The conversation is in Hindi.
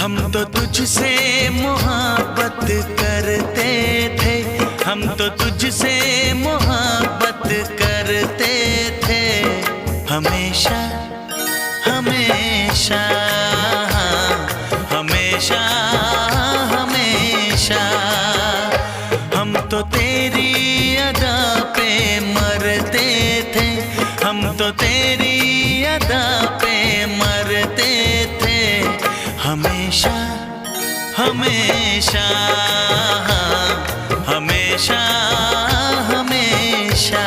हम तो तुझसे मोहब्बत करते थे, हम तो तुझसे मोहब्बत करते थे, हमेशा हमेशा हमेशा हमेशा। हम तो तेरी अदा पे मरते थे, हम तो तेरी अदा पे मरते थे, हमेशा हमेशा हमेशा हमेशा।